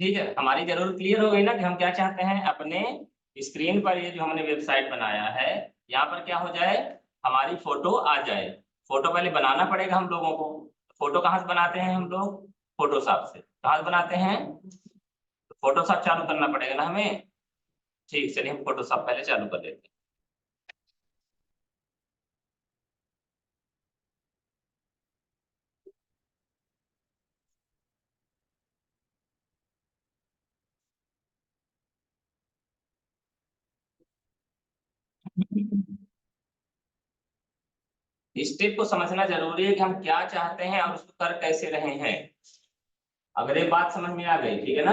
ठीक है, हमारी जरूरत क्लियर हो गई ना कि हम क्या चाहते हैं अपने स्क्रीन पर, ये जो हमने वेबसाइट बनाया है यहाँ पर क्या हो जाए, हमारी फोटो आ जाए। फोटो पहले बनाना पड़ेगा हम लोगों को। फोटो कहाँ से बनाते हैं हम लोग? फोटोशॉप से। कहाँ से बनाते हैं? फोटोशॉप चालू करना पड़ेगा ना हमें। ठीक, चलिए हम फोटोशॉप पहले चालू कर लेते हैं। स्टेप को समझना जरूरी है कि हम क्या चाहते हैं और उसको कर कैसे रहे हैं। अगर ये बात समझ में आ गई, ठीक है ना।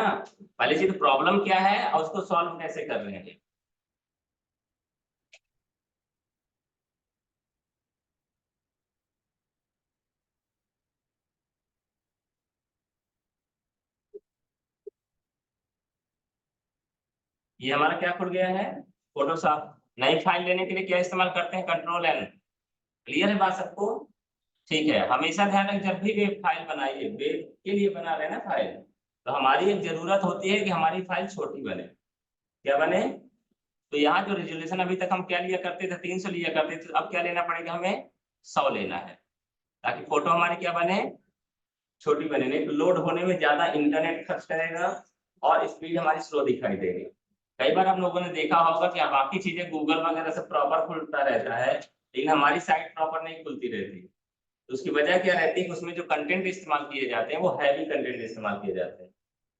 पहले चीज प्रॉब्लम क्या है और उसको सॉल्व कैसे कर रहे हैं। ये हमारा क्या खुल गया है? फोटोशॉप। नई फाइल लेने के लिए क्या इस्तेमाल करते हैं? Control N. क्लियर है बात सबको? ठीक है, हमेशा ध्यान रखें जब भी वेब फाइल बनाइए, वेब के लिए बना रहे हैं ना फाइल, तो हमारी एक जरूरत होती है कि हमारी फाइल छोटी बने। क्या बने? तो यहाँ जो रेजोल्यूशन अभी तक हम क्या लिया करते थे, 300 लिया करते थे, अब क्या लेना पड़ेगा हमें? 100 लेना है, ताकि फोटो हमारी क्या बने? छोटी बने। नहीं तो लोड होने में ज्यादा इंटरनेट खर्च करेगा और स्पीड हमारी स्लो दिखाई देगी। कई बार हम लोगों ने देखा होगा कि बाकी चीजें गूगल वगैरह से प्रॉपर खुलता रहता है, लेकिन हमारी साइट प्रॉपर नहीं खुलती रहती। तो उसकी वजह क्या रहती है कि उसमें जो कंटेंट इस्तेमाल किए जाते हैं वो हैवी कंटेंट इस्तेमाल किए जाते हैं।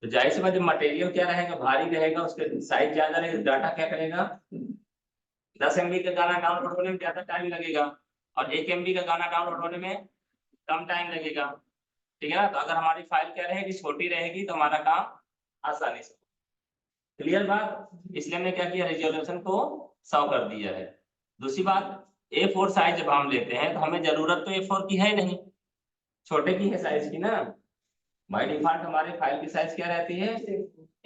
तो जाहिर सी बात, जो मटेरियल क्या रहेगा, भारी रहेगा, उसके साइज ज्यादा रहेगा, डाटा क्या करेगा? 10 MB का गाना डाउनलोड होने में ज्यादा टाइम लगेगा और 1 MB का गाना डाउनलोड होने में कम टाइम लगेगा। ठीक है ना। तो अगर हमारी फाइल क्या रहेगी, छोटी रहेगी, तो हमारा काम आसानी से। क्लियर बात? इसलिए हमने क्या किया, रेजोल्यूशन को 100 कर दिया है। दूसरी बात, A4 साइज जब हम लेते हैं तो हमें जरूरत तो A4 की है नहीं, छोटे की है साइज की ना। बाय डिफॉल्ट हमारे फाइल की साइज क्या रहती है?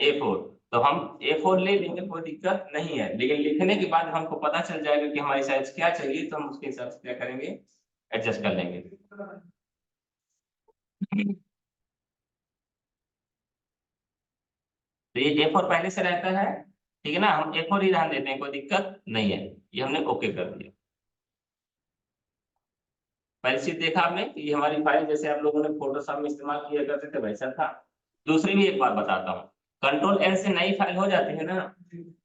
A4। तो हम A4 ले लेंगे, कोई दिक्कत नहीं है, लेकिन लिखने के बाद हमको पता चल जाएगा कि हमारी साइज क्या चाहिए, तो हम उसके हिसाब से क्या करेंगे, एडजस्ट कर लेंगे। तो ये A4 पहले से रहता है, ठीक है ना, हम A4 ही रहने देते हैं, कोई दिक्कत नहीं है। ये हमने ओके कर दिया। पहली चीज देखा आपने कि ये हमारी फाइल जैसे आप लोगों ने फोटोशॉप में इस्तेमाल किया करते थे वैसा था। दूसरी भी एक बात बताता हूँ, कंट्रोल एन से नई फाइल हो जाती है ना।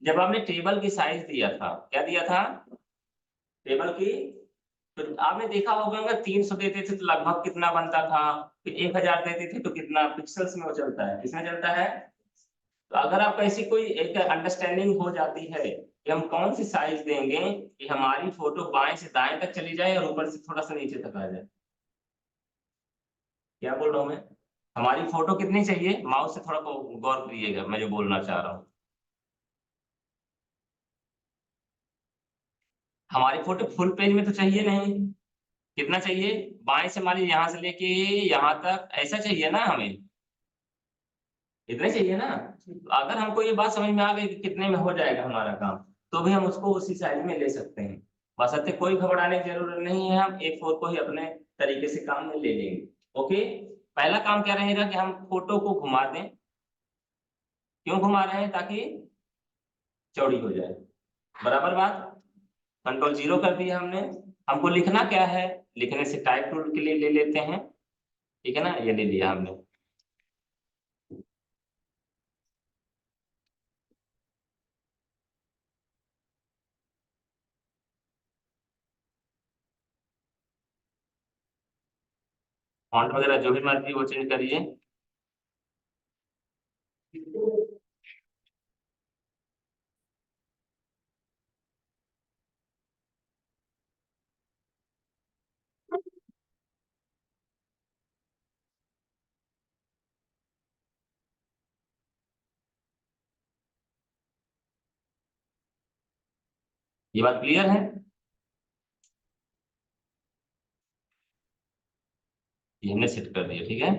जब आपने टेबल की साइज दिया था, क्या दिया था? टेबल की। तो आपने देखा होगा 300 देते थे तो लगभग कितना बनता था, फिर 1000 देते थे तो कितना पिक्सल्स में वो चलता है, किसमें चलता है? तो अगर आपको ऐसी कोई एक अंडरस्टैंडिंग हो जाती है कि हम कौन सी साइज देंगे कि हमारी फोटो बाएं से दाएं तक चली जाए और ऊपर से थोड़ा सा नीचे तक आ जाए। क्या बोल रहा हूं मैं? हमारी फोटो कितनी चाहिए, माउस से थोड़ा गौर करिएगा मैं जो बोलना चाह रहा हूँ। हमारी फोटो फुल पेज में तो चाहिए नहीं। कितना चाहिए? बाएं से मान लीजिए यहाँ से लेके यहाँ तक, ऐसा चाहिए ना हमें। इतना चाहिए ना। तो अगर हमको ये बात समझ में आ गई कि कितने में हो जाएगा हमारा काम, तो भी हम उसको उसी साइज में ले सकते हैं। बशर्ते कोई घबराने की जरूरत नहीं है, हम A4 को ही अपने तरीके से काम में ले लेंगे। ओके। पहला काम क्या रहेगा कि हम फोटो को घुमा दें। क्यों घुमा रहे हैं? ताकि चौड़ी हो जाए। बराबर बात। कंट्रोल 0 कर दिया हमने। हमको लिखना क्या है? लिखने से टाइप टूल के लिए ले लेते हैं। ठीक है ना, ये ले लिया हमने। फॉन्ट वगैरह जो भी मर्जी वो चेंज करिए। ये बात क्लियर है? ये हमने सेट कर दिया, ठीक है।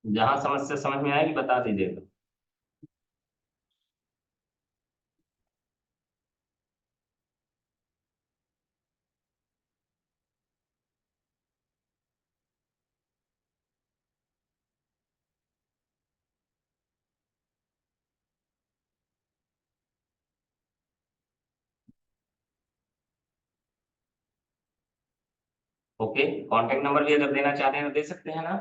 जहां समस्या समझ में आएगी बता दीजिएगा। ओके, कांटेक्ट नंबर भी अगर देना चाहते हैं तो दे सकते हैं ना।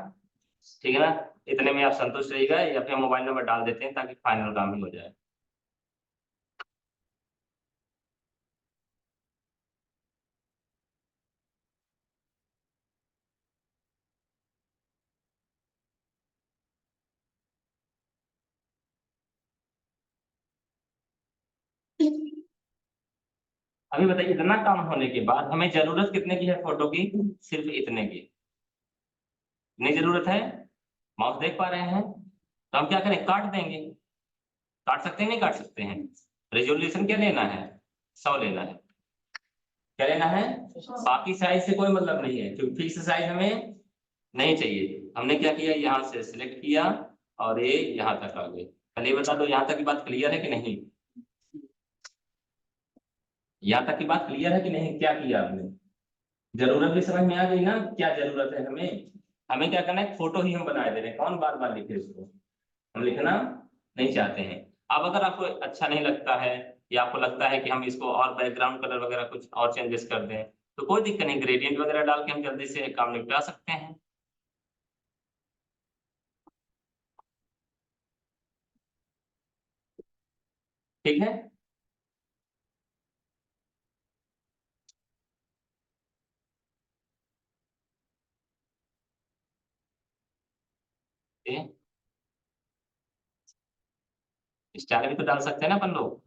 ठीक है ना। इतने में आप संतुष्ट रहिएगा, या फिर मोबाइल नंबर डाल देते हैं ताकि फाइनल काम ही हो जाए। अभी बताइए, इतना काम होने के बाद हमें जरूरत कितने की है फोटो की? सिर्फ इतने की। नहीं जरूरत है। माउस देख पा रहे हैं, तो हम क्या करें, काट देंगे। काट सकते हैं, नहीं काट सकते हैं। रेजोल्यूशन क्या लेना है? 100 लेना है। क्या लेना है? बाकी साइज से कोई मतलब नहीं है, क्योंकि फिक्स साइज हमें नहीं चाहिए। हमने क्या किया, यहाँ से सिलेक्ट किया और ये यहाँ तक आ गए। पहले ये बता दो, यहाँ तक की बात क्लियर है कि नहीं? यहाँ तक की बात क्लियर है कि नहीं? क्या किया आपने? जरूरत भी समझ में आ गई ना, क्या जरूरत है हमें? हमें क्या करना है, फोटो ही हम बनाए दे रहे हैं, कौन बार बार लिखे इसको? हम लिखना नहीं चाहते हैं। अब अगर आपको अच्छा नहीं लगता है, या आपको लगता है कि हम इसको और बैकग्राउंड कलर वगैरह कुछ और चेंजेस कर दें, तो कोई दिक्कत नहीं, ग्रेडियंट वगैरह डाल के हम जल्दी से काम निपटा सकते हैं। ठीक है। स्टाइल भी तो डाल सकते हैं ना अपन लोग।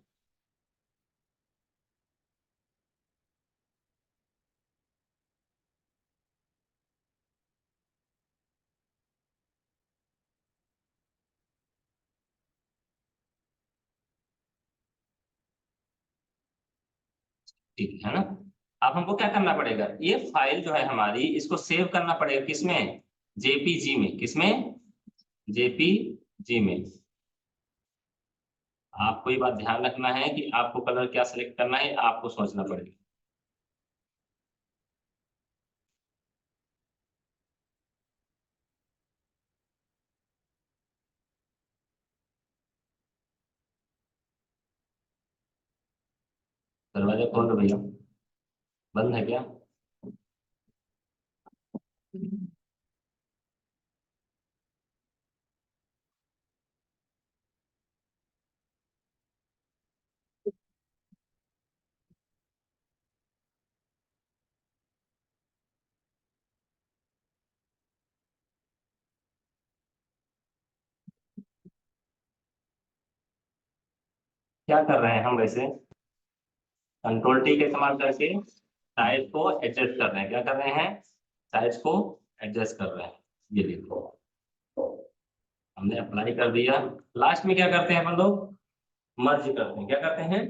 ठीक है ना। अब हमको क्या करना पड़ेगा, ये फाइल जो है हमारी, इसको सेव करना पड़ेगा किसमें? जेपीजी में। किसमें? जेपीजी में। आपको ये बात ध्यान रखना है कि आपको कलर क्या सिलेक्ट करना है, आपको सोचना पड़ेगा। दरवाजा खोल दो भैया। बंद है क्या? क्या कर रहे हैं हम वैसे? कंट्रोल टी का इस्तेमाल करके साइज को एडजस्ट कर रहे हैं। क्या कर रहे हैं? साइज को एडजस्ट कर रहे हैं। ये देखो, हमने अप्लाई कर दिया। लास्ट में क्या करते हैं अपन लोग? मर्ज करते हैं। क्या करते हैं?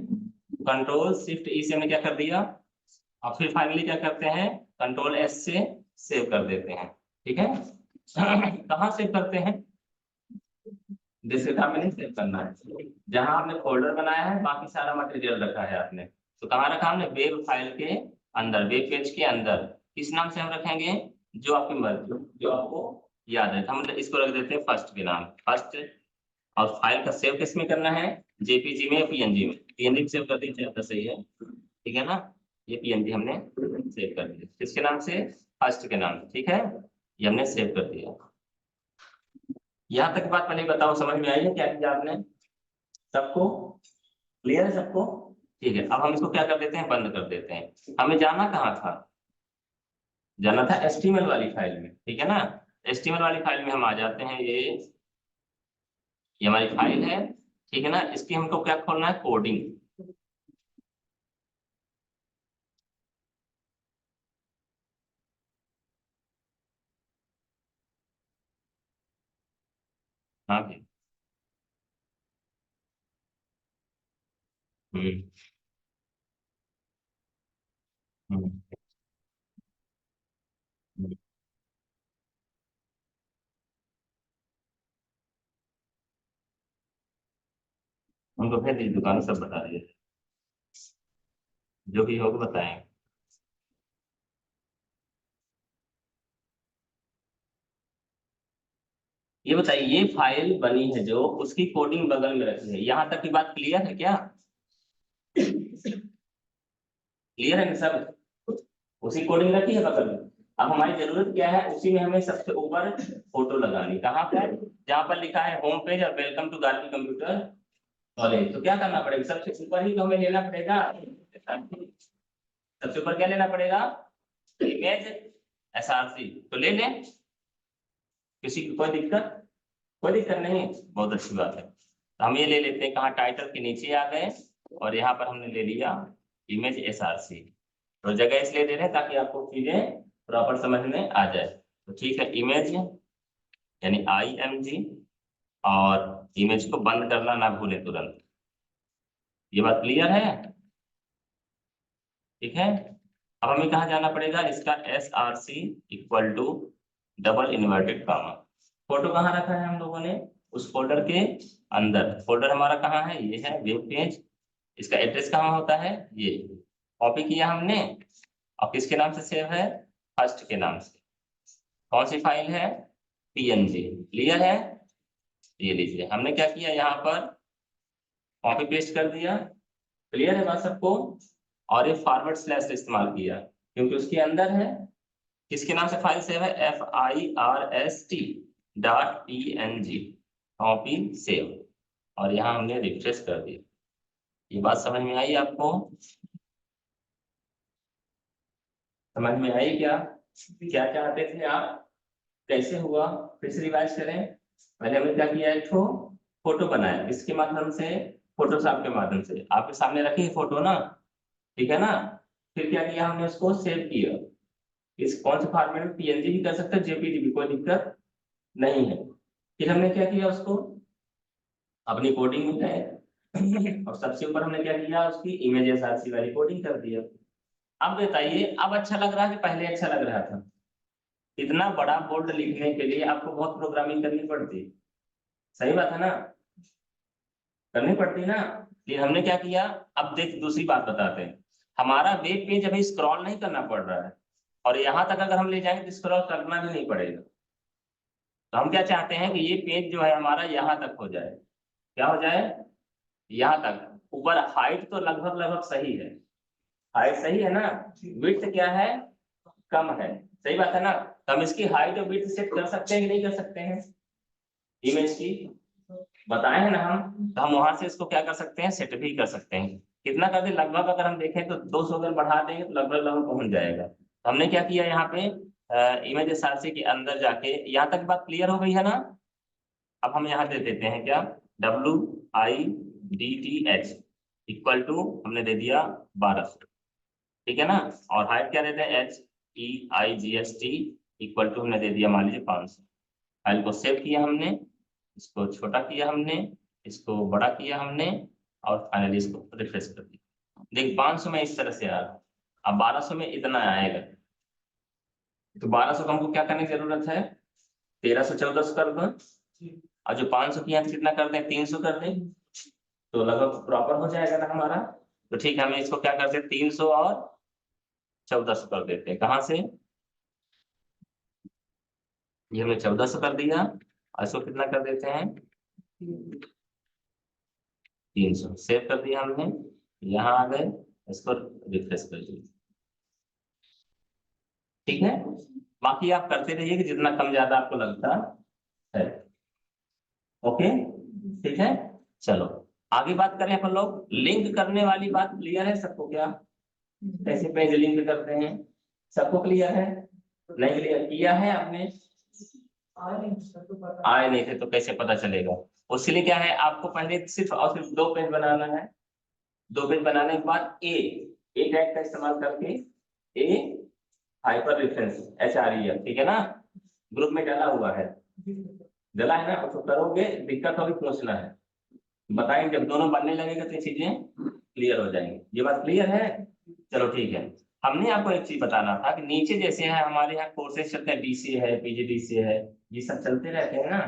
कंट्रोल शिफ्ट ई से हमने क्या कर दिया, और फिर फाइनली क्या करते हैं, कंट्रोल एस से सेव कर देते हैं। ठीक है। कहाँ सेव करते हैं? डेस्कटॉप में नहीं सेव करना है, जहां आपने फोल्डर बनाया है, बाकी सारा मटेरियल रखा है आपने, तो कहाँ रखा हमने? वेब फाइल के अंदर, वेब पेज के अंदर। किस नाम से हम रखेंगे? जो आपकी मर्जी, जो आपको याद है। हम इसको रख देते हैं फर्स्ट के नाम, फर्स्ट। और फाइल का सेव किस में करना है? जेपीजी में या पीएनजी में? पीएनजी सेव कर दीजिए, ज्यादा सही है। ठीक है ना। ये पीएनजी हमने सेव कर दिया, किसके नाम से? फर्स्ट के नाम। ठीक है, ये हमने सेव कर दिया। यहाँ तक बात पहले बताओ, समझ में आई है क्या किया आपने? सबको क्लियर है सबको? ठीक है, अब हम इसको क्या कर देते हैं, बंद कर देते हैं। हमें जाना कहाँ था? जाना था एचटीएमएल वाली फाइल में। ठीक है ना। एचटीएमएल वाली फाइल में हम आ जाते हैं। ये हमारी फाइल है। ठीक है ना, इसकी हमको क्या खोलना है? कोडिंग। हाँ भी। हम्म। हम्म। हम्म। उनको भेज दीजिए, दुकान सब बता दिए, जो भी होगा बताएंगे। ये बताइए, ये फाइल बनी है जो, उसकी कोडिंग बगल में रखी है, यहाँ तक की बात क्लियर है क्या? क्लियर है ना सब? उसी कोडिंग रखी है बगल में। अब हमारी जरूरत क्या है, उसी में हमें सबसे ऊपर फोटो लगानी, कहाँ पर? जहाँ पर लिखा है होम पेज और welcome to Gargi computer college. तो क्या करना पड़ेगा, सबसे ऊपर ही तो हमें लेना पड़ेगा। सबसे ऊपर क्या लेना पड़ेगा? Image SRC. तो ले लें, किसी की कोई दिक्कत? कोई दिक्कत नहीं, बहुत अच्छी बात है। तो हम ये ले लेते हैं, कहाँ? टाइटल के नीचे आ गए और यहाँ पर हमने ले लिया इमेज एसआरसी। तो जगह इसलिए दे रहे हैं ताकि आपको चीजें प्रॉपर समझ में आ जाए। तो ठीक है, इमेज यानी IMG, और इमेज को बंद करना ना भूले तुरंत। ये बात क्लियर है? ठीक है। अब हमें कहाँ जाना पड़ेगा, इसका SRC equal to double inverted comma. Photo कहाँ रखा है हम लोगों ने? उस फोल्डर के अंदर। फोल्डर हमारा कहाँ है? ये है वेब पेज। इसका एड्रेस कहाँ होता है? ये कॉपी किया हमने, और किसके नाम से सेव है? फर्स्ट के नाम से। कौन सी फाइल है? PNG। क्लियर है? ये लीजिए, हमने क्या किया, यहाँ पर कॉपी पेस्ट कर दिया। क्लियर है बात सबको? और ये फॉरवर्ड स्लैश इस्तेमाल किया, क्योंकि उसके अंदर है, किसके नाम से फाइल सेव है? FIRST.PNG। कॉपी सेव, और यहाँ हमने रिफ्रेश कर दिया। ये बात समझ में आई आपको? समझ में आई क्या? क्या चाहते थे आप? कैसे हुआ? फिर से रिवाइज करें। पहले हमने क्या किया, एक ठो फोटो बनाया, इसके माध्यम से, फोटोशॉप के माध्यम से। आपके सामने रखी है फोटो ना, ठीक है ना? फिर क्या किया हमने, उसको सेव किया। इस कौन से फॉर्मेट में? PNG भी कर सकते हैं, JPG भी, कोई दिक्कत नहीं है। फिर हमने क्या किया, उसको अपनी कोडिंग में गए और सबसे ऊपर हमने क्या किया, उसकी इमेज एसआरसी वाली कोडिंग कर दिया। अब बताइए, अब अच्छा लग रहा है कि पहले अच्छा लग रहा था? इतना बड़ा बोल्ड लिखने के लिए आपको बहुत प्रोग्रामिंग करनी पड़ती। सही बात है ना? करनी पड़ती ना। ये हमने क्या किया, अब देख दूसरी बात बताते हैं। हमारा वेब पेज अभी स्क्रॉल नहीं करना पड़ रहा है, और यहाँ तक अगर हम ले जाएंगे तो स्क्रॉल करना भी नहीं पड़ेगा। तो हम क्या चाहते हैं कि ये पेज जो है हमारा यहाँ तक हो जाए। क्या हो जाए? यहाँ तक। ऊपर हाइट तो लगभग लगभग सही है, हाइट सही है ना? विड्थ क्या है? कम है। सही बात है ना? तो हम इसकी हाइट और विड्थ सेट कर सकते हैं कि नहीं कर सकते हैं? इमेज की बताए हैं ना हम, तो हम वहां से इसको क्या कर सकते हैं, सेट भी कर सकते हैं। कितना कर दे, लगभग अगर हम देखें तो 200 अगर बढ़ा देंगे तो लगभग लगभग पहुंच जाएगा। तो हमने क्या किया यहाँ पे, इमेज एसआरसी के अंदर जाके, यहाँ तक बात क्लियर हो गई है ना? अब हम यहाँ दे देते हैं क्या, WIDTH इक्वल टू, हमने दे दिया 1200। ठीक है ना? और हाइट क्या देते हैं, HEIGST इक्वल टू, हमने दे दिया मान लीजिए 500। फाइल को सेव किया हमने, इसको छोटा किया हमने, इसको बड़ा किया हमने, और फाइनली इसको रिफ्रेश कर दिया। देख 500 में इस तरह से आ रहा, अब 1200 में इतना आएगा। तो 1200 को हमको क्या करने की जरूरत है, 1300 1400 कर दो, और जो 500 की यहाँ कितना कर दें, 300 कर दें, तो लगभग प्रॉपर हो जाएगा ना हमारा। तो ठीक है, हमें इसको क्या करते हैं, 300 और 1400 कर देते हैं। कहाँ से? ये हमने 1400 कर दिया, और इसको कितना कर देते हैं, 300। सेव कर दिया हमने, यहाँ आ गए, इसको रिफ्रेश कर दिया। ठीक है, बाकी आप करते रहिए कि जितना कम ज्यादा आपको लगता है। ओके, ठीक है। चलो आगे बात करें अपन लोग, लिंक करने वाली बात क्लियर है सबको क्या? कैसे पेज लिंक करते हैं, सबको क्लियर है? नहीं क्लियर किया है आपने? आए नहीं थे तो कैसे पता चलेगा? उसके लिए क्या है, आपको पहले सिर्फ और सिर्फ 2 पेज बनाना है। 2 पेज बनाने के बाद ए टैग का इस्तेमाल करके, ए हाइपर रेफरेंस HREF, ठीक है ना? ग्रुप में डाला हुआ है। जला है ना, उसको करोगे दिक्कत होगी, पूछना है, बताएंगे। जब दोनों बनने लगेगा तो ये चीजें क्लियर हो जाएंगी। ये बात क्लियर है? चलो ठीक है। हमने आपको एक चीज बताना था कि नीचे जैसे है हमारे यहाँ कोर्सेज चलते हैं, डीसी है, पीजीडीसी है, ये सब चलते रहते हैं ना।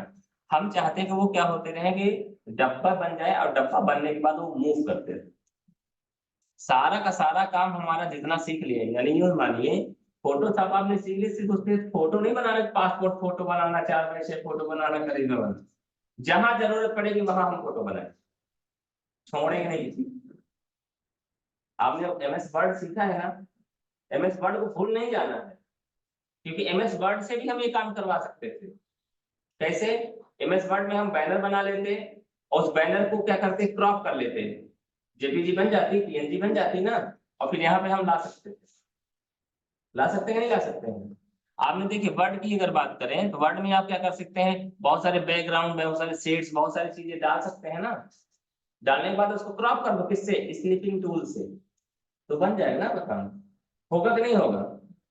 हम चाहते हैं कि वो क्या होते रहे कि डब्बा बन जाए, और डब्बा बनने के बाद वो मूव करते रहे। सारा का सारा काम हमारा जितना सीख लिए, यानी यूं मानिए फोटोशॉप आपने सीख ली, सिर्फ उसके फोटो नहीं बनाना, पासपोर्ट फोटो बनाना, 4x6 फोटो बनाना, करीब बनाना, जहां जरूरत पड़ेगी वहां हम फोटो बनाए, छोड़ेंगे नहीं। आपने एमएस वर्ड सीखा है ना, एमएस वर्ड को भूल नहीं जाना है, क्योंकि एमएस वर्ड से भी हम ये काम करवा सकते थे। कैसे? एमएस वर्ड में हम बैनर बना लेते, और उस बैनर को क्या करते, क्रॉप कर लेते, जेपीजी बन जाती, पीएनजी बन जाती ना, और फिर यहाँ पे हम ला सकते थे। ला सकते हैं नहीं ला सकते हैं? आपने देखिए वर्ड की अगर बात करें तो वर्ड में आप क्या कर सकते हैं, बहुत सारे बैकग्राउंड, बहुत सारे शेड्स, बहुत सारी चीजें डाल सकते हैं ना। डालने के बाद उसको क्रॉप कर दो, किससे? स्निपिंग टूल से, तो बन जाएगा ना काम। होगा कि नहीं होगा?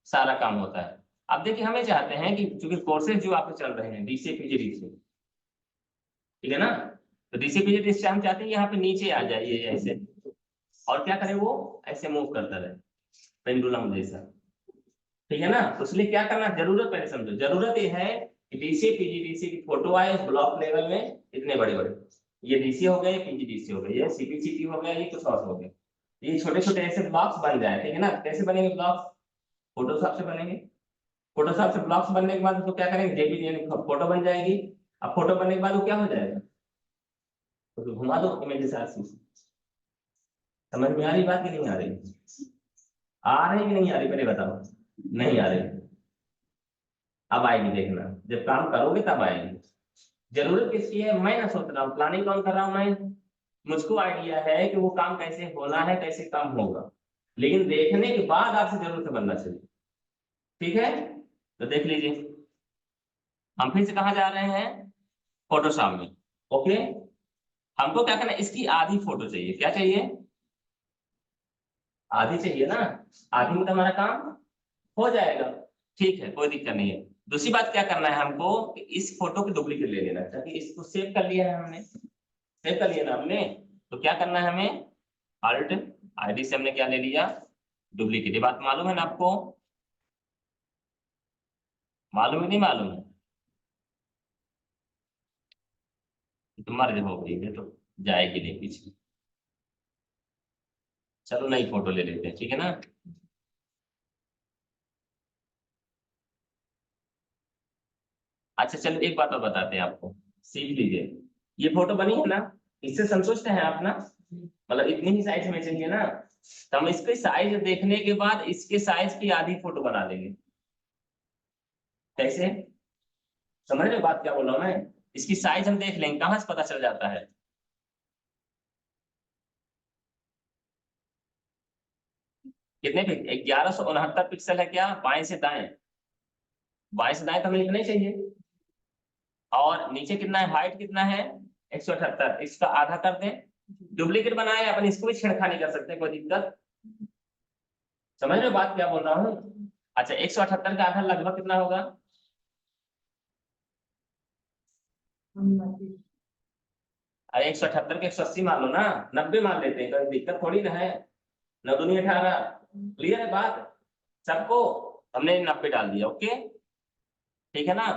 सारा काम होता है। अब देखिए हमें चाहते हैं कि चूंकि कोर्सेज जो आपके चल रहे हैं डीसी पीजीडीसी, ठीक है ना, तो डीसी पीजीडीसी हम चाहते हैं यहाँ पे नीचे आ जाइए ऐसे, और क्या करें, वो ऐसे मूव करता रहे पेंडुलम जैसा, ठीक है ना। तो इसलिए क्या करना, जरूरत पहले समझो, जरूरत ये है कि डीसी पीजीडीसी की फोटो आए ब्लॉक लेवल में, इतने बड़े बड़े, ये डीसी हो गए, पीजीडीसी हो गए, ये सीपीसीटी हो गया, ये कुछ और हो गया, ये छोटे छोटे ऐसे ब्लॉक्स बन जाए, ठीक है ना। कैसे बनेंगे ब्लॉक्स? फोटोशॉप से बनेंगे। फोटोशॉप से ब्लॉक्स बनने के बाद उसको क्या करेंगे, जेपीजी यानी फोटो बन जाएगी। अब फोटो बनने के बाद वो क्या हो जाएगा, तो घुमा दो इमेज से। समझ में आ रही बात कि नहीं आ रही? आ रही कि नहीं आ रही, पहले बताओ। नहीं आ रही? अब आएगी, देखना जब काम करोगे तब आएगी। जरूरत किसकी है, मैं ना सोच रहा हूँ, प्लानिंग कौन कर रहा हूँ मैं, मुझको आइडिया है कि वो काम कैसे होना है, कैसे काम होगा, लेकिन देखने के बाद आपसे जरूरत बनना चाहिए, ठीक है। तो देख लीजिए, हम फिर से कहाँ जा रहे हैं, फोटोशॉप में, ओके। हमको क्या करना है, इसकी आधी फोटो चाहिए, क्या चाहिए, आधी चाहिए ना, आधी में तो हमारा काम हो जाएगा, ठीक है, कोई दिक्कत नहीं है। दूसरी बात क्या करना है हमको, कि इस फोटो की डुप्लीकेट ले लेना है, ताकि इसको सेव कर लिया है हमने, सेव कर लिया ना हमने, तो क्या करना है हमें, अल्ट आईडी से हमने क्या ले लिया, डुप्लीकेट। ये बात मालूम है ना आपको, मालूम है नहीं मालूम है? तो मर्ज हो गई है, तो जाएगी नहीं पीछे। चलो नई फोटो ले लेते हैं, ठीक है ना। अच्छा चलो एक बात और बताते हैं आपको, सीख लीजिए। ये फोटो बनी है ना, इससे संतुष्ट हैं आप ना, मतलब इतनी ही साइज में चाहिए ना, तो हम इसके साइज देखने के बाद इसके साइज की आधी फोटो बना देंगे। कैसे? समझ रहे हो बात क्या बोल रहा हूँ मैं? इसकी साइज हम देख लेंगे, कहाँ से पता चल जाता है, कितने पे, 1169 पिक्सल है क्या, बाएं से दाएं, बाएं से दाएं तो हमें इतना ही चाहिए, और नीचे कितना है, हाइट कितना है, 178, इसका आधा कर दें, डुप्लीकेट बनाए अपन, इसको भी छेड़खानी कर सकते हैं, कोई दिक्कत। समझ रहे हो बात क्या बोल रहा हूँ? अच्छा 178 का आधा लगभग कितना होगा, अरे 178 के 180 मान लो ना, 90 मान लेते हैं, कोई दिक्कत थोड़ी ना है, 9 दूनी 18, क्लियर है बात सबको? हमने 90 डाल दिया, ओके, ठीक है ना,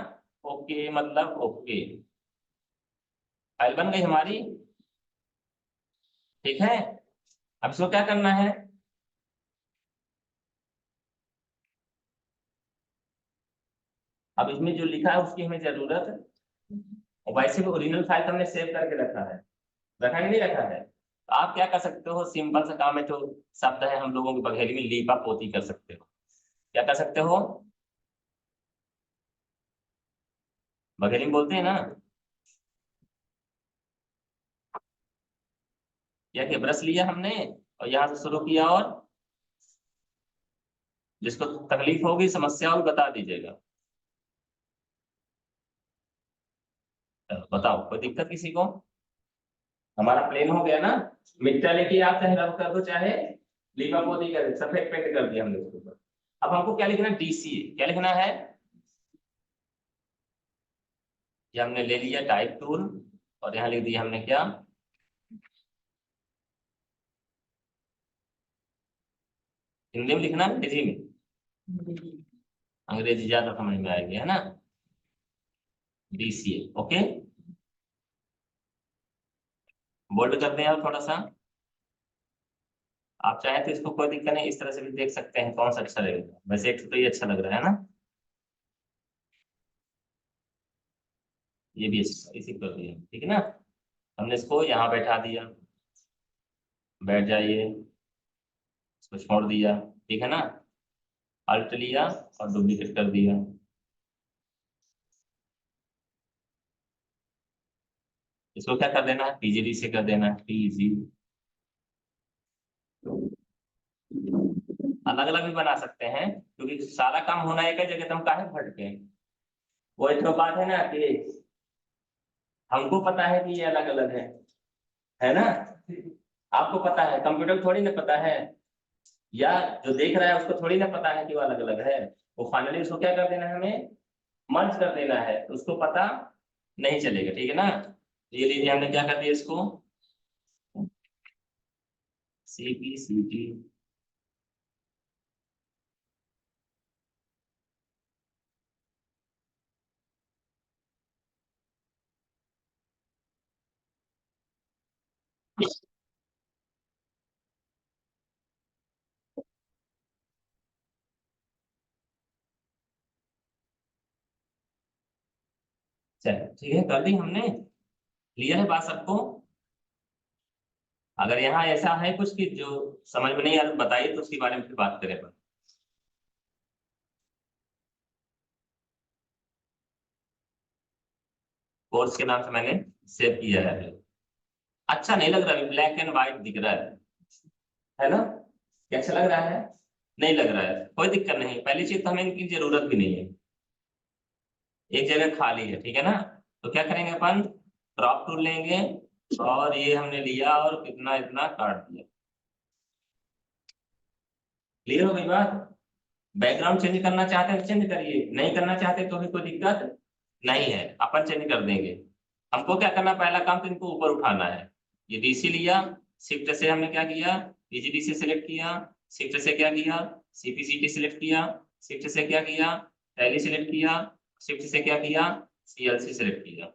ओके मतलब ओके, फाइल बन गई हमारी, ठीक है। अब इसको क्या करना है, अब इसमें जो लिखा है उसकी हमें जरूरत है, और वैसे भी ओरिजिनल फाइल तो हमने सेव करके रखा है, रखा कि नहीं रखा है? तो आप क्या कर सकते हो, सिंपल सा काम है, तो शब्द है हम लोगों की बघेली में, लीपा पोती कर सकते हो। क्या कर सकते हो, बघेली में बोलते हैं ना, या कि ब्रश लिया हमने और यहाँ से शुरू किया, और जिसको तकलीफ होगी, समस्या होगी, बता दीजिएगा। चलो, बताओ कोई दिक्कत किसी को? हमारा प्लेन हो गया ना, मिट्टा लेके आप चाहे रब कर दो, चाहे लीपा पोती कर दो, सफेद पेंट कर दिया हमने उसके ऊपर। अब हमको क्या लिखना है, डीसीए, क्या लिखना है, ये हमने ले लिया टाइप टूल और यहाँ लिख दिया हमने क्या, हिंदी में लिखना है अंग्रेजी में, अंग्रेजी ज्यादा समझ में आएगी है ना, DCA। ओके, बोल्ड कर दें आप थोड़ा सा, आप चाहे तो इसको कोई दिक्कत नहीं, इस तरह से भी देख सकते हैं कौन सा अच्छा लगेगा, वैसे एक तो ये अच्छा लग रहा है ना, ये भी इसी कर दिया, ठीक है ना। हमने इसको यहाँ बैठा दिया, बैठ जाइए, इसको छोड़ दिया, ठीक है ना, अल्ट लिया और डुप्लीकेट कर दिया। इसको क्या कर देना है, PGD से कर देना है, PG, अलग अलग भी बना सकते हैं क्योंकि सारा काम होना एक है जगह, तुम काहे भटके। वो एक तो बात है ना कि हमको पता है कि ये अलग अलग है ना, आपको पता है, कंप्यूटर थोड़ी ना पता है, या जो देख रहा है उसको थोड़ी ना पता है कि वो अलग अलग है। वो फाइनली उसको क्या कर देना है, हमें मर्ज कर देना है, तो उसको पता नहीं चलेगा, ठीक है ना। ये लीजिए हमने क्या कर दिया इसको, CPCT, चलो ठीक है, कर दी हमने, क्लियर है बात सबको। अगर यहाँ ऐसा है कुछ कि जो समझ में नहीं आ रहा बताइए, तो उसके बारे में फिर बात करें अपन। कोर्स के नाम से मैंने सेव किया है, अच्छा नहीं लग रहा है, ब्लैक एंड व्हाइट दिख रहा है ना, कैसा लग रहा है, नहीं लग रहा है, कोई दिक्कत नहीं, पहली चीज तो हमें इनकी जरूरत भी नहीं है, एक जगह खाली है, ठीक है ना। तो क्या करेंगे अपन, क्रॉप टूल लेंगे और ये हमने लिया और कितना इतना काट दिया, क्लियर हो गई बात। बैकग्राउंड चेंज करना चाहते हैं तो चेंज करिए, नहीं करना चाहते तो भी कोई दिक्कत नहीं है, अपन चेंज कर देंगे। हमको क्या करना, पहला काम तो इनको ऊपर उठाना है, ये DC लिया, शिफ्ट से हमने क्या किया, PGD से सिलेक्ट किया, शिफ्ट से क्या किया, CPCT सिलेक्ट किया, शिफ्ट से क्या किया, टैली सिलेक्ट किया, शिफ्ट से क्या किया, CLC सिलेक्ट किया।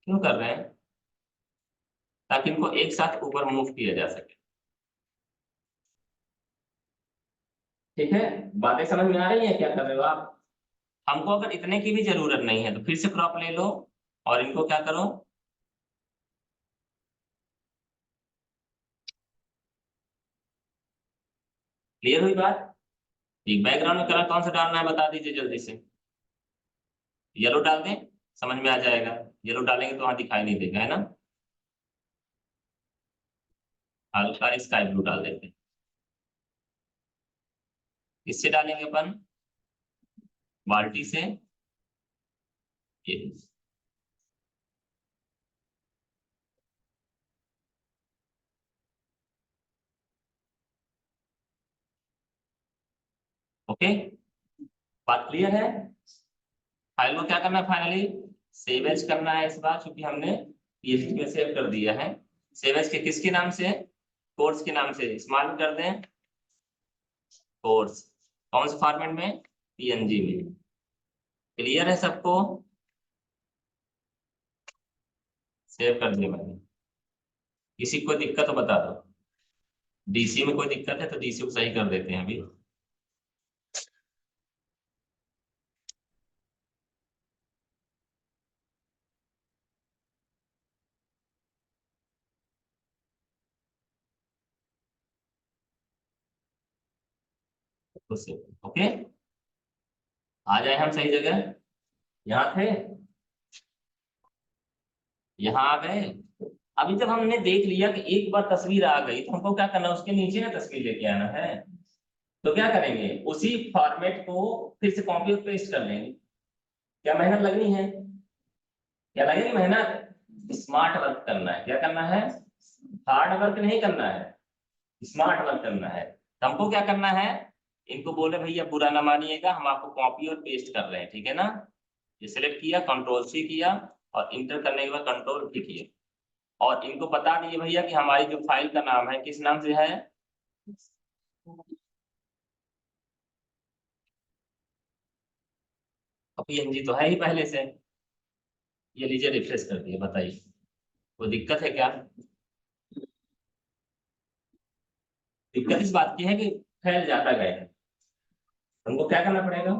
क्यों कर रहे हैं, ताकि इनको एक साथ ऊपर मूव किया जा सके, ठीक है। बातें समझ में आ रही है, क्या कर रहे हो आप। हमको अगर इतने की भी जरूरत नहीं है तो फिर से क्रॉप ले लो और इनको क्या करो, क्लियर हुई बात। एक बैकग्राउंड में कलर कौन सा डालना है बता दीजिए जल्दी से, येलो डाल दें, समझ में आ जाएगा, येलो डालेंगे तो वहां दिखाई नहीं देगा, है ना। हल्का स्काई ब्लू डाल देते हैं, इससे डालेंगे अपन, बाल्टी से, ये ओके, बात क्लियर है। फाइल को क्या करना है, फाइनली सेव एज करना है इस बार, क्योंकि हमने PHP में सेव कर दिया है। सेव एज के किसके नाम से, कोर्स के नाम से, स्मॉल कर दें कोर्स, कौन से फॉर्मेट में, PNG में, क्लियर है सबको, सेव कर दिया मैंने। किसी को दिक्कत हो बता दो, DC में कोई दिक्कत है तो DC को सही कर देते हैं अभी। ओके, आ जाए हम सही जगह, यहाँ थे, यहाँ आ गए। अभी जब हमने देख लिया कि एक बार तस्वीर आ गई तो हमको क्या करना है, उसके नीचे ना तस्वीर लेके आना है। तो क्या करेंगे, उसी फॉर्मेट को फिर से कॉपी और पेस्ट कर लेंगे। क्या मेहनत लगनी है, क्या लगेगी मेहनत, स्मार्ट वर्क करना है, क्या करना है, हार्ड वर्क नहीं करना है, स्मार्ट वर्क करना है। तो हमको क्या करना है, इनको बोले भैया बुरा ना मानिएगा, हम आपको कॉपी और पेस्ट कर रहे हैं, ठीक है ना। ये सिलेक्ट किया, कंट्रोल सी किया और इंटर करने के बाद कंट्रोल भी किया और इनको बता दिए भैया कि हमारी जो फाइल का नाम है किस नाम से है, PNG तो है ही पहले से। ये लीजिए रिफ्रेश कर दिए, बताइए कोई दिक्कत है क्या? दिक्कत इस बात की है कि फैल जाता गया है, हमको क्या करना पड़ेगा,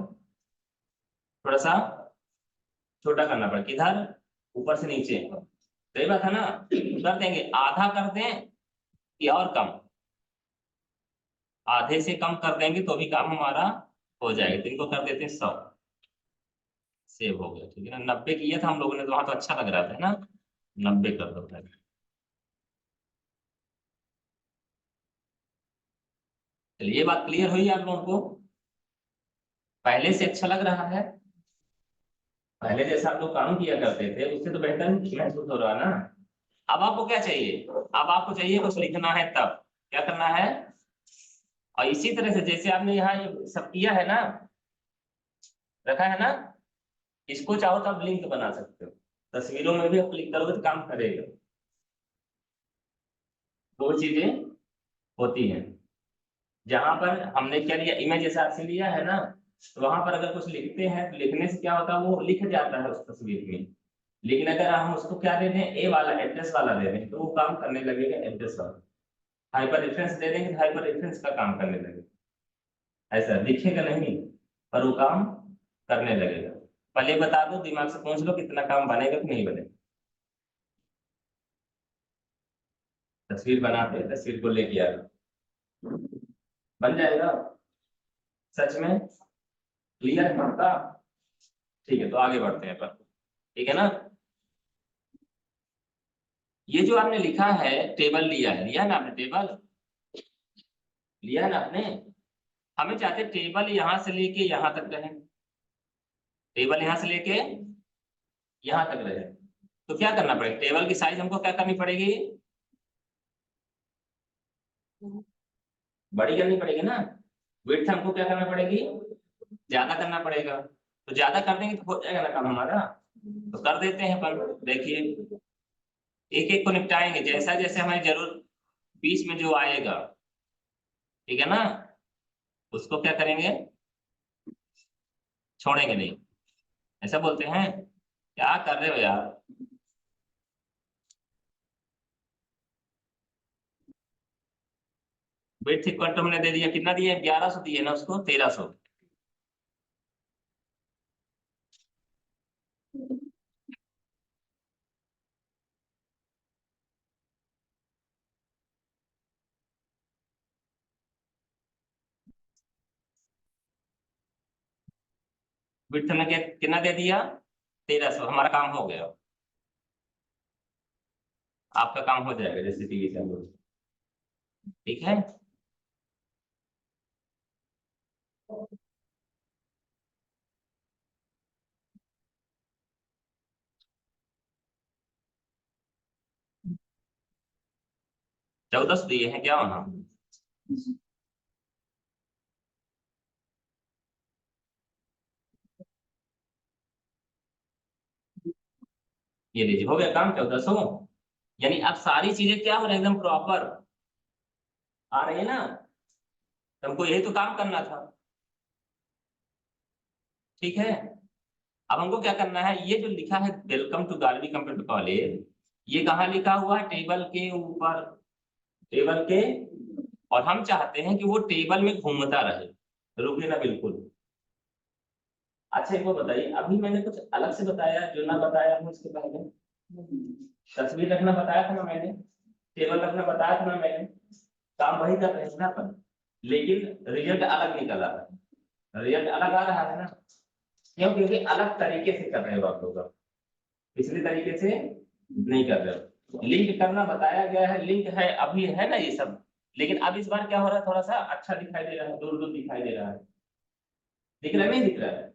थोड़ा सा छोटा करना पड़ेगा, किधर, ऊपर से नीचे, सही बात है ना। कर देंगे, आधा कर दें या और कम, आधे से कम कर देंगे तो भी काम हमारा हो जाएगा। तो इनको कर देते हैं 100, सेव हो गया, ठीक है ना। 90 किया था हम लोगों ने तो वहां तो अच्छा लग रहा था ना, 90 कर दो। चलिए ये बात क्लियर हुई आप लोगों को, पहले से अच्छा लग रहा है, पहले जैसा आप लोग काम किया करते थे उससे तो बेहतर महसूस हो रहा है ना। अब आपको क्या चाहिए, अब आपको चाहिए कुछ लिखना है, तब क्या करना है, और इसी तरह से जैसे आपने यहाँ ये सब किया है ना, रखा है ना, इसको चाहो तो आप लिंक बना सकते हो, तस्वीरों में भी आप क्लिक करोगे तो काम करेगा। दो चीजें होती हैं, जहां पर हमने क्या लिया, इमेज जैसा से लिया है ना, तो वहां पर अगर कुछ लिखते हैं तो लिखने से क्या होता है, वो लिख जाता है उस तस्वीर में। लेकिन अगर हम उसको क्या दे दें, ए वाला एड्रेस वाला दे दें, तो वो काम करने लगेगा एड्रेस वाला। हाइपर रेफरेंस दे देंगे तो हाइपर रेफरेंस का काम करने लगेगा, ऐसा दिखेगा नहीं पर वो काम करने लगेगा। पहले बता दो, दिमाग से पूछ लो कितना काम बनेगा कि नहीं बनेगा। तस्वीर बनाते हैं, तस्वीर को लेके आ लो, बन जाएगा सच में, क्लियर है पक्का? ठीक है, तो आगे बढ़ते हैं पर, ठीक है ना। ये जो आपने लिखा है, टेबल लिया है ना आपने, टेबल लिया है ना आपने, हमें चाहते टेबल यहां से लेके यहां तक रहे, टेबल यहां से लेके यहां तक रहे। तो क्या करना पड़ेगा, टेबल की साइज हमको क्या करनी पड़ेगी, बड़ी करनी पड़ेगी ना, विड्थ हमको क्या करना पड़ेगी, ज्यादा करना पड़ेगा। तो ज्यादा कर देंगे तो हो जाएगा ना काम हमारा, तो कर देते हैं। पर देखिए एक एक को निपटाएंगे, जैसा जैसे हमें जरूरत बीच में जो आएगा, ठीक है ना, उसको क्या करेंगे, छोड़ेंगे नहीं, ऐसा बोलते हैं। क्या कर रहे हो यार, विड्थ इक्वल टू हमने दे दिया, कितना दिया, 1100 दिए ना उसको, 1300। विड्थ हमने कितना दे दिया, 1300, हमारा काम हो गया। आपका काम हो जाएगा जैसे टीवी से हम लोग, ठीक है। चौदह सौ दिए हैं क्या वहां, ये लीजिए हो गया काम 1400। यानी अब सारी चीजें क्या हो रही है, एकदम प्रॉपर आ रही है ना, तो हमको यही तो काम करना था, ठीक है। अब हमको क्या करना है, ये जो लिखा है welcome to Gargi computer college, ये कहाँ लिखा हुआ है, टेबल के ऊपर, टेबल के, और हम चाहते हैं कि वो टेबल में घूमता रहे, रुके ना बिल्कुल। अच्छा एक बात बताइए, अभी मैंने कुछ अलग से बताया जो ना बताया हूँ इसके पहले, तस्वीर रखना बताया था ना मैंने, टेबल रखना बताया था ना मैंने, काम वही कर रहे हैं ना अपन, लेकिन रिजल्ट अलग निकल आ रहा है, रिजल्ट अलग आ रहा है ना, क्यों, क्योंकि अलग तरीके से कर रहे हो आप लोग, पिछले तरीके से नहीं कर रहे हो। लिंक करना बताया गया है, लिंक है अभी है ना ये सब, लेकिन अब इस बार क्या हो रहा है, थोड़ा सा अच्छा दिखाई दे रहा है, दूर दूर दिखाई दे रहा है, दिख रहा है नहीं दिख रहा है।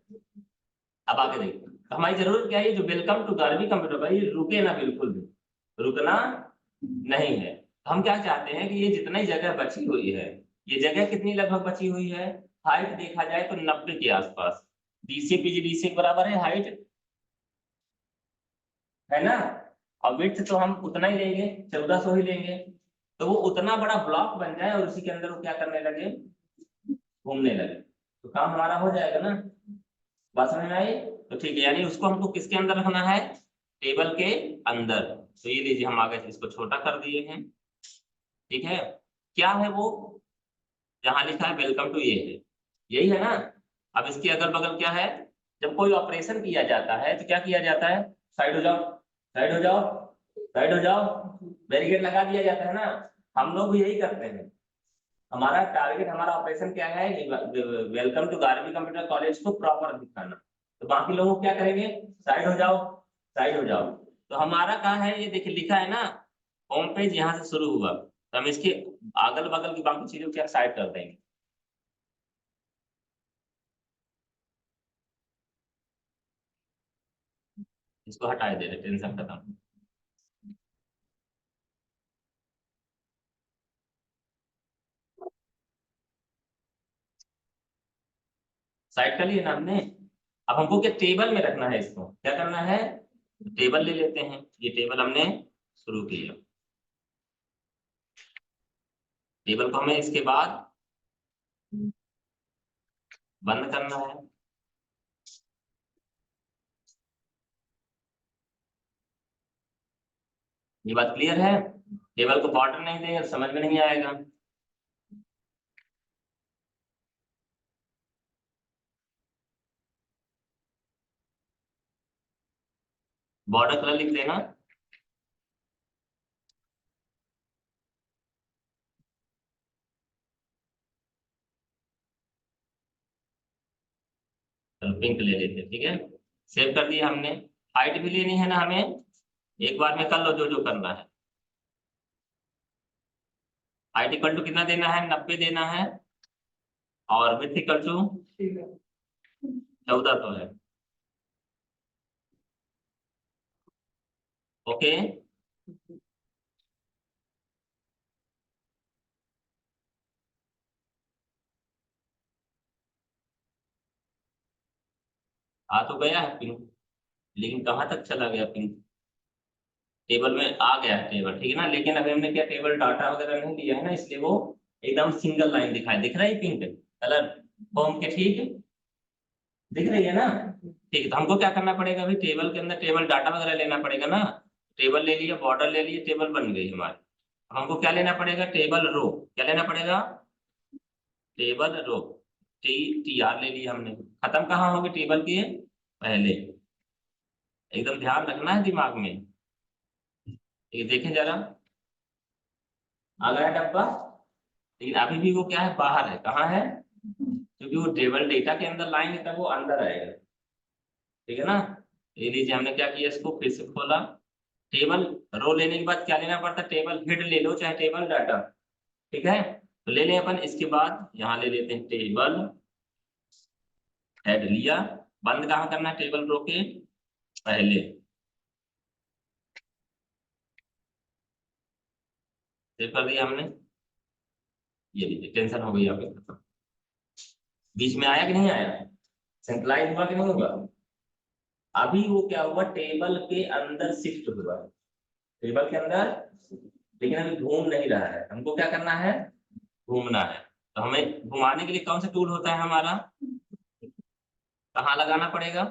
अब आगे देखिए, तो हमारी जरूरत क्या है, ये जो वेलकम टू गार्गी कंप्यूटर पर, ये रुके ना बिल्कुल भी, रुकना नहीं है। तो हम क्या चाहते हैं कि ये जितनी जगह बची हुई है, ये जगह कितनी लगभग बची हुई है, हाइट देखा जाए तो 90 के आसपास, डीसी पीजी डीसी बराबर है हाइट है ना, और विड्थ तो हम उतना ही लेंगे, 1400 ही लेंगे, तो वो उतना बड़ा ब्लॉक बन जाए और उसी के अंदर वो क्या करने लगे, घूमने लगे, तो काम हमारा हो जाएगा ना। बात समझ में आई? तो ठीक है, यानी उसको हमको किसके अंदर रखना है, टेबल के अंदर। तो ये लीजिए हम आगे इसको छोटा कर दिए हैं, ठीक है। क्या है वो, जहां लिखा है वेलकम टू, ये है, यही है ना। अब इसके अगल बगल क्या है, जब कोई ऑपरेशन किया जाता है तो क्या किया जाता है, साइड हो जाओ, साइड हो जाओ, साइड हो जाओ, बैरिकेड लगा दिया जाता है ना। हम लोग भी यही करते हैं, हमारा टारगेट, हमारा ऑपरेशन क्या है, वेलकम टू गारवी कंप्यूटर कॉलेज को प्रॉपर दिखाना। तो बाकी लोग क्या करेंगे, साइड हो जाओ, साइड हो जाओ। तो हमारा कहाँ है, ये देखिए लिखा है ना, होम पेज यहाँ से शुरू हुआ, तो हम इसके अगल बगल की बाकी चीजों को क्या साइड कर देंगे। इसको हटा दे रहे, टेंशन खत्म। साइड कर लिए ना हमने। अब हमको क्या टेबल में रखना है, इसको क्या करना है, टेबल ले लेते हैं, ये टेबल हमने शुरू किया, टेबल को हमें इसके बाद बंद करना है। ये बात क्लियर है, टेबल को बॉर्डर नहीं देंगे तो समझ में नहीं आएगा। बॉर्डर कलर लिख देना, चलो पिंक ले लेते हैं, ठीक है। सेव कर दिया हमने, हाइट भी लेनी है ना हमें, एक बार में कर लो जो जो करना है। हाइट इक्वल टू कितना देना है, 90 देना है, और विड्थ इक्वल टू 14 तो है, ओके। आ तो गया है पिंक, लेकिन कहाँ तक चला गया पिंक, टेबल में आ गया है टेबल, ठीक है ना, लेकिन अभी हमने क्या टेबल डाटा वगैरह नहीं दिया है ना, इसलिए वो एकदम सिंगल लाइन दिखाई, दिख रहा है पिंक कलर फॉर्म के, ठीक है, दिख रही है ना। ठीक है, तो हमको क्या करना पड़ेगा, अभी टेबल के अंदर टेबल डाटा वगैरह लेना पड़ेगा ना। टेबल ले लिया, बॉर्डर ले लिए, टेबल बन गई हमारी। अब हमको क्या लेना पड़ेगा, टेबल रो, क्या लेना पड़ेगा, table row, T T R ले लिया हमने। खत्म कहाँ होगी, टेबल के पहले, एकदम ध्यान रखना है दिमाग में। ये देखें जरा, आ गया डब्बा, लेकिन अभी भी वो क्या है, बाहर है, कहाँ है, क्योंकि वो टेबल डेटा के अंदर लाएंगे तब वो अंदर आएगा, ठीक है ना। ये लीजिए हमने क्या किया, इसको फिर से खोला, टेबल रो लेने के बाद क्या लेना पड़ता है, टेबल हेड ले लो चाहे टेबल डाटा, ठीक है। तो ले लें अपन, इसके बाद यहाँ ले लेते हैं टेबल हेड लिया, बंद कहाँ करना है, टेबल रो के पहले, सेव कर दिया हमने। ये लीजिए, टेंशन हो गई आपकी, बीच में आया कि नहीं आया, सेंट्रलाइज हुआ कि नहीं हुआ। अभी वो क्या हुआ, टेबल के अंदर शिफ्ट हुआ, टेबल के अंदर, लेकिन अभी घूम नहीं रहा है, हमको क्या करना है, घूमना है। तो हमें घुमाने के लिए कौन सा टूल होता है हमारा, कहाँ लगाना पड़ेगा,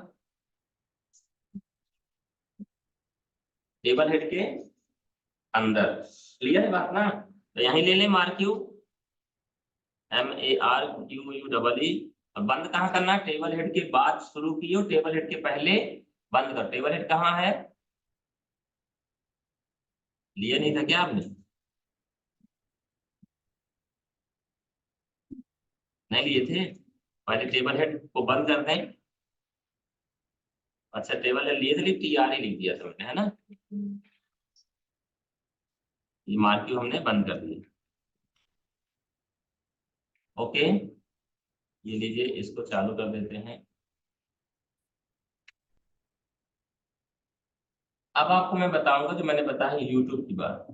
टेबल हेड के अंदर, क्लियर है बात ना। तो यहीं ले ले मार्क यू, MARQUE। अब बंद कहाँ करना है, टेबल हेड के बाद शुरू कियो, टेबल हेड के पहले बंद कर। टेबल हेड कहाँ है, लिए नहीं था क्या आपने, नहीं लिए थे, पहले टेबल हेड को बंद कर दें। अच्छा टेबल हेड लिए थे, लेकिन TR ही लिख दिया था मैंने, है ना। ये मार्क्यू हमने बंद कर दिया, ओके। ये लीजिए, इसको चालू कर देते हैं। अब आपको मैं बताऊंगा जो मैंने बताया यूट्यूब की बात,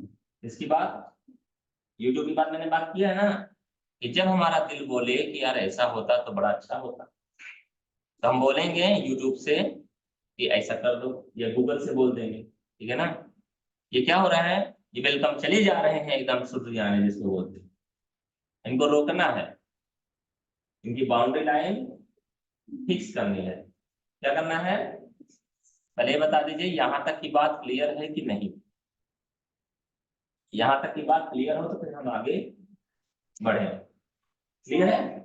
इसकी बात, यूट्यूब की बात मैंने बात किया है ना, कि जब हमारा दिल बोले कि यार ऐसा होता तो बड़ा अच्छा होता, तो हम बोलेंगे यूट्यूब से कि ऐसा कर दो, या गूगल से बोल देंगे, ठीक है ना। ये क्या हो रहा है, ये वेलकम चले जा रहे हैं एकदम शुद्ध जाने जिसको बोलते हैं, इनको रोकना है, इनकी बाउंड्री लाइन फिक्स करनी है। क्या करना है, पहले ये बता दीजिए यहाँ तक की बात क्लियर है कि नहीं। यहाँ तक की बात क्लियर हो तो फिर हम आगे बढ़े। क्लियर है,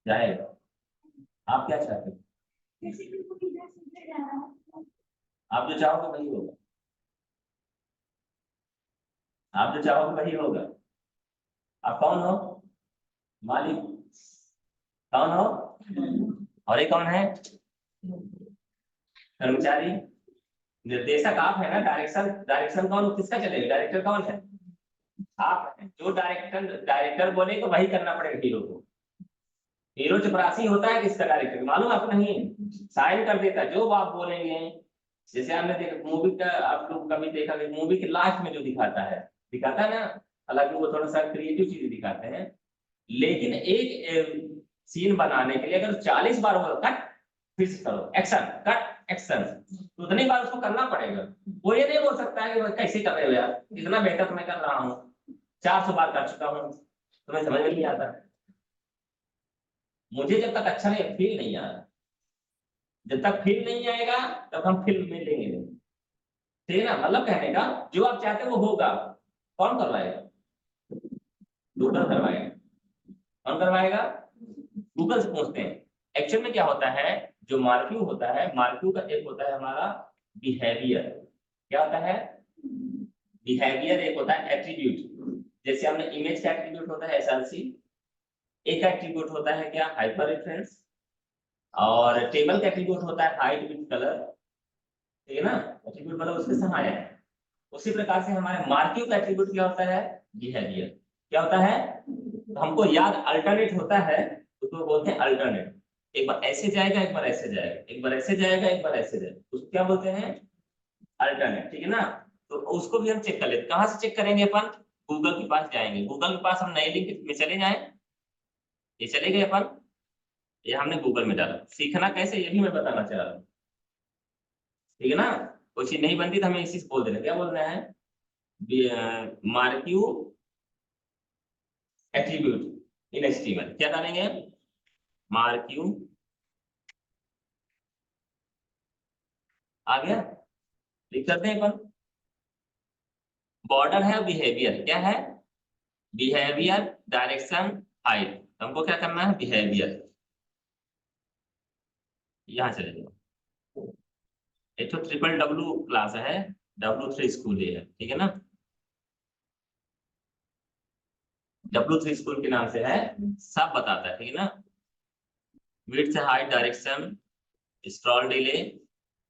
जाएगा। आप क्या चाहते हैं, आप जो चाहोगे वही होगा, आप जो चाहोगे वही होगा। आप कौन हो, मालिक। कौन हो, और ये कौन है, कर्मचारी। निर्देशक आप है ना, डायरेक्शन, डायरेक्शन कौन किसका चलेगा, डायरेक्टर कौन है, आप है। जो डायरेक्टर डायरेक्टर बोले तो वही करना पड़ेगा हीरो को। हीरो चपरासी होता है किसका, डायरेक्टर, मालूम आपको नहीं, साइन कर देता जो आप बोलेंगे। जैसे आपने देखा मूवी का, आप लोग कभी देखा मूवी के लास्ट में जो दिखाता है ना, हालांकि वो थोड़ा सा क्रिएटिव चीज दिखाते हैं, लेकिन एक सीन बनाने के लिए अगर 40 बार वो कट फिर से करो, एक्शन कट एक्शन, तो उतनी बार उसको करना पड़ेगा। वो ये नहीं बोल सकता है कि कैसे कर रहे हो यार, इतना बेहतर तो मैं कर रहा हूँ, 400 बार कर चुका हूँ, तुम्हें समझ में नहीं आता। मुझे जब तक अच्छा नहीं फील नहीं आया, जब तक फील नहीं आएगा तब हम फिल्म में लेंगे नहीं। ठीक है ना, मतलब कहने का जो आप चाहते हो वो होगा। कौन करवाएगा, गूगल करवाएगा। कौन करवाएगा, गूगल से पूछते हैं। एक्चुअल में क्या होता है, जो मार्क्यू होता है, मार्क्यू का एक होता है हमारा बिहेवियर। क्या होता है, बिहेवियर एक होता है एट्रीब्यूट। जैसे हमने इमेज का एट्रीब्यूट होता है एसआरसी, एक एट्रीब्यूट होता है क्या, हाइपर रेफरेंस, और टेबल का एट्रीब्यूट होता है हाइट विड्थ कलर। ठीक है ना, एट्रीब्यूट मतलब उसके सहायक है। उसी प्रकार से हमारे मार्क्यू का एट्रीब्यूट क्या होता है, बिहेवियर। क्या होता है, तो हमको याद अल्टरनेट होता है, उसको बोलते हैं अल्टरनेट। एक बार ऐसे जाएगा, एक बार ऐसे जाएगा, एक बार ऐसे जाएगा, एक बार ऐसे जाएगा, उसको क्या बोलते हैं, अल्टरनेट। ठीक है ना, तो उसको भी हम चेक कर लेते। कहाँ से चेक करेंगे अपन, गूगल के पास जाएंगे। गूगल के पास हम नए लिंक में चले जाएं, ये चले गए अपन, ये हमने गूगल में डाला। सीखना कैसे ये भी मैं बताना चाह रहा हूँ। ठीक है ना, कोई चीज नहीं बनती तो हमें इसी से बोल देना, क्या बोलना है, मार्क्यू एट्रीब्यूट इन एचटीएमएल। क्या डालेंगे, मार्क्यू, आ गया, लिख करते हैं अपन। बॉर्डर है, बिहेवियर क्या है, बिहेवियर डायरेक्शन हाइट, हमको क्या करना है, बिहेवियर। यहाँ चले जाओ, एक तो ट्रिपल डब्ल्यू क्लास है, W3 स्कूल ये है। ठीक है ना, W3 स्कूल के नाम से है, सब बताता है। ठीक है ना, width height direction scroll delay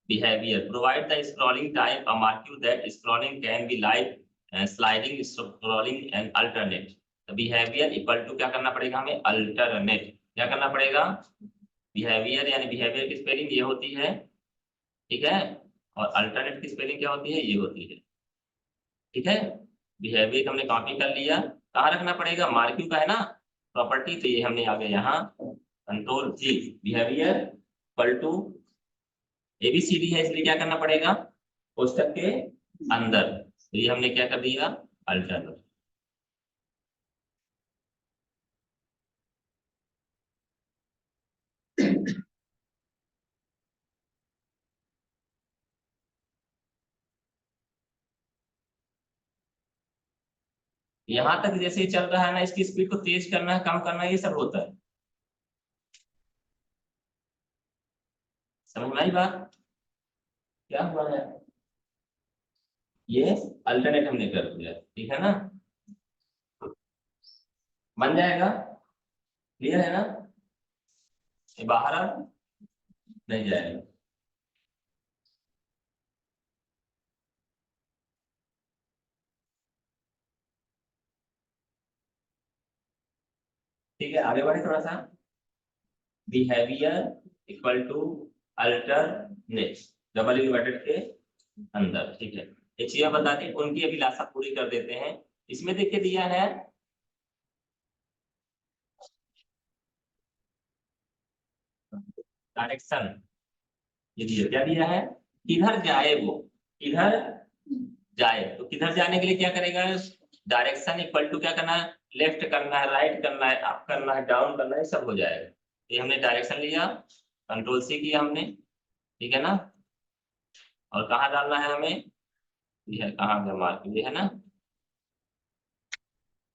behavior provide the scrolling time a mark you that scrolling can be live sliding scrolling and alternate the behavior equal to क्या करना पड़ेगा हमें, alternate। क्या करना पड़ेगा, behavior यानी behavior की स्पेलिंग ये होती है, ठीक है, और alternate की स्पेलिंग क्या होती है, ये होती है। ठीक है, behavior हमने कॉपी कर लिया, कहाँ रखना पड़ेगा, मार्क्यू का है ना प्रॉपर्टी, तो ये हमने आ गया यहाँ, control G, behavior equal to ABCD है, इसलिए क्या करना पड़ेगा, कोष्टक के अंदर, तो ये हमने क्या कर दिया, अल्टरनेट। यहां तक जैसे चल रहा है ना, इसकी स्पीड को तेज करना है, कम करना है, ये सब होता है। समझ में आई बात, क्या हुआ है, ये अल्टरनेट हमने कर दिया। ठीक है ना, बन जाएगा, क्लियर है ना, ये बाहर आ नहीं जाएगा। ठीक है, आगे बढ़े थोड़ा सा, behaviour equal to alternate, double inverted के अंदर। ठीक है, एक चीज बता दें, उनकी अभिलाषा पूरी कर देते हैं। इसमें देखिए दिया है, डायरेक्शन ये दिया, क्या दिया है, किधर जाए वो, किधर जाए, तो किधर जाने के लिए क्या करेगा, डायरेक्शन इक्वल टू क्या करना है, लेफ्ट करना है, राइट करना है, अप करना है, डाउन करना है, सब हो जाएगा। ये हमने डायरेक्शन लिया, कंट्रोल सी किया हमने, ठीक है ना। और कहाँ डालना है हमें, ये है कहाँ गया मार्क, ये है ना,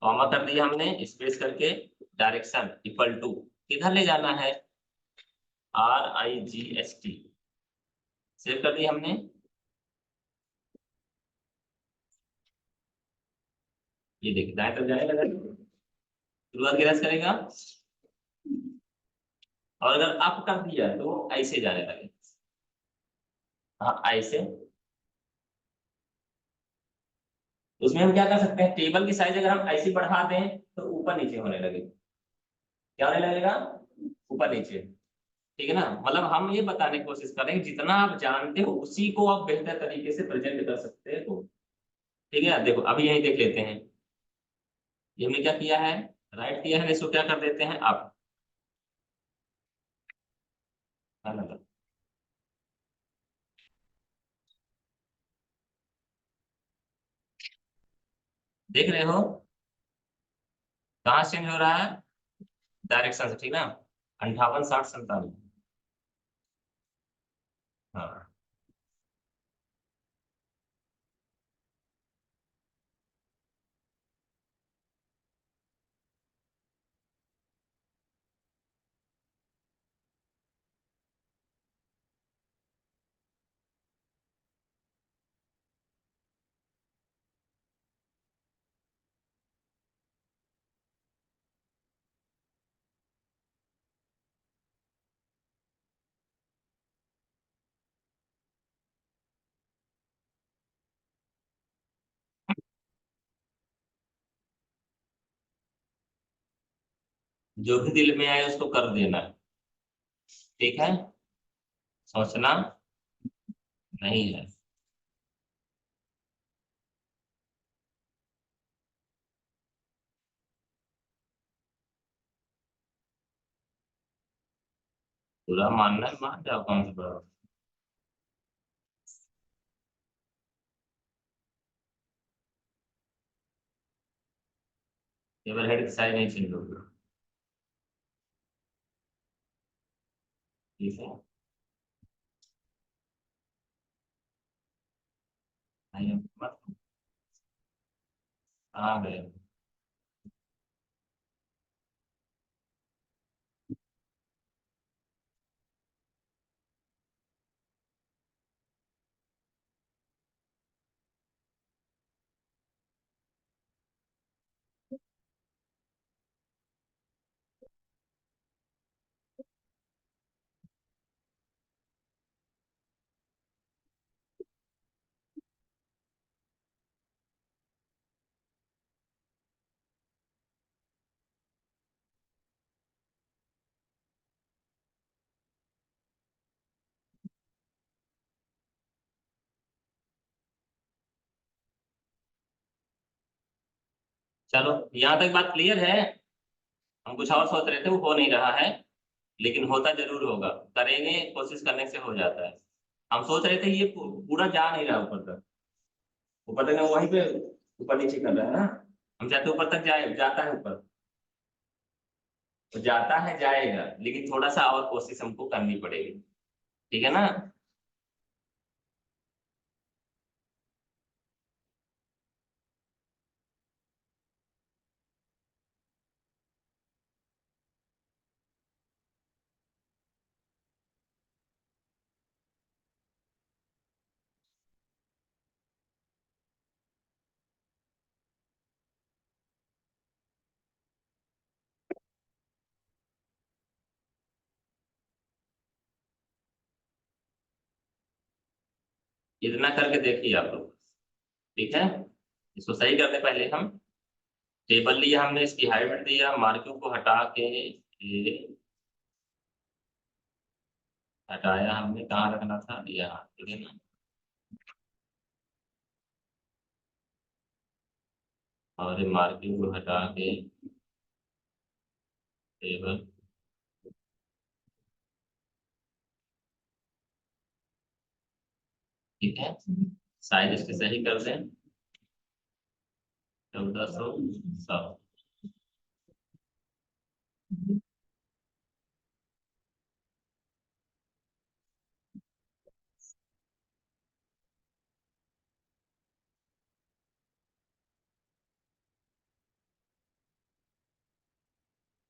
कॉमा कर दिया हमने स्पेस करके, डायरेक्शन इक्वल टू किधर ले जाना है, RIGST, सेव कर दिया हमने। ये देखिए दाएं तरफ जाने लगा, शुरुआत किधर से करेगा, और अगर अप कर दिया तो ऐसे जाने लगे, हाँ ऐसे। उसमें हम क्या कर सकते हैं, टेबल की साइज अगर हम ऐसे बढ़ा दें तो ऊपर नीचे होने लगे, क्या होने लगेगा, ऊपर नीचे, ठीक है ना। मतलब हम ये बताने की कोशिश कर रहे हैं जितना आप जानते हो उसी को आप बेहतर तरीके से प्रेजेंट कर सकते हो, ठीक है। देखो अभी यही देख लेते हैं, ये हमने क्या किया है, राइट किया है, इसको क्या कर देते हैं आप, है ना? देख रहे हो कहाँ चेंज हो रहा है, डायरेक्शन से, ठीक ना, 58 60 47, हाँ। जो भी दिल में आए उसको कर देना, ठीक है, सोचना नहीं है। पूरा मानना है, मान जाओ, कौन सा बड़ा, केवल हेड की साइज नहीं चेंज होगी, ठीक है, नहीं मत, कहाँ गए, चलो यहाँ तक बात क्लियर है। हम कुछ और सोच रहे थे, वो हो नहीं रहा है, लेकिन होता जरूर होगा, करेंगे, कोशिश करने से हो जाता है। हम सोच रहे थे ये पूरा जा नहीं रहा ऊपर तक, ऊपर तक हम वहीं पे ऊपर नीचे कर रहे हैं ना, हम चाहते ऊपर तक जाए, जाता है ऊपर, तो जाता है जाएगा, लेकिन थोड़ा सा और कोशिश हमको करनी पड़ेगी, ठीक है ना। इतना करके देखिए आप लोग, ठीक है। इसको सही करते पहले हम, टेबल लिया हमने, इसकी हाइट दिया, मार्किंग को हटा के ये हटाया हमने, कहाँ रखना था, यहाँ, ठीक है ना। और ये मार्किंग को हटा के टेबल ठीक है, साइज इसके सही कर दें, 1400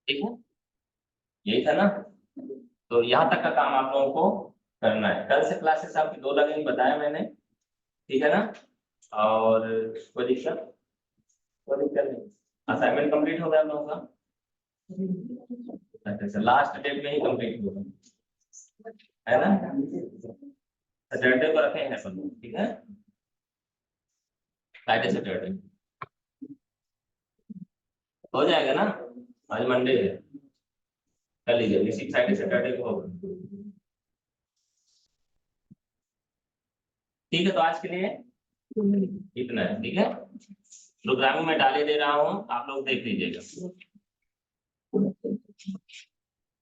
ठीक है, यही था ना। तो यहाँ तक का काम आप लोगों को करना है। कल से क्लासेस आपकी 2 लगेंगी बताया मैंने, ठीक है ना। और कोई दिक्कत नहीं, असाइनमेंट कंप्लीट हो गया आप लोगों का। अच्छा, लास्ट डेट में ही कंप्लीट होगा, है ना। सैटरडे को रखे हैं अपन लोग, ठीक है, फ्राइडे सैटरडे हो जाएगा ना। आज मंडे है, कर लीजिए, इसी फ्राइडे सैटरडे को होगा। ठीक है, तो आज के लिए इतना है, ठीक है। प्रोग्रामिंग में डाले दे रहा हूँ, आप लोग देख लीजिएगा।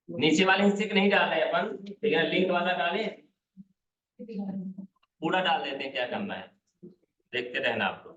नीचे वाले हिस्से को नहीं डाल रहे अपन, ठीक है, लिंक वाला डाले, पूरा डाल देते हैं, क्या करना है देखते रहना आप लोग।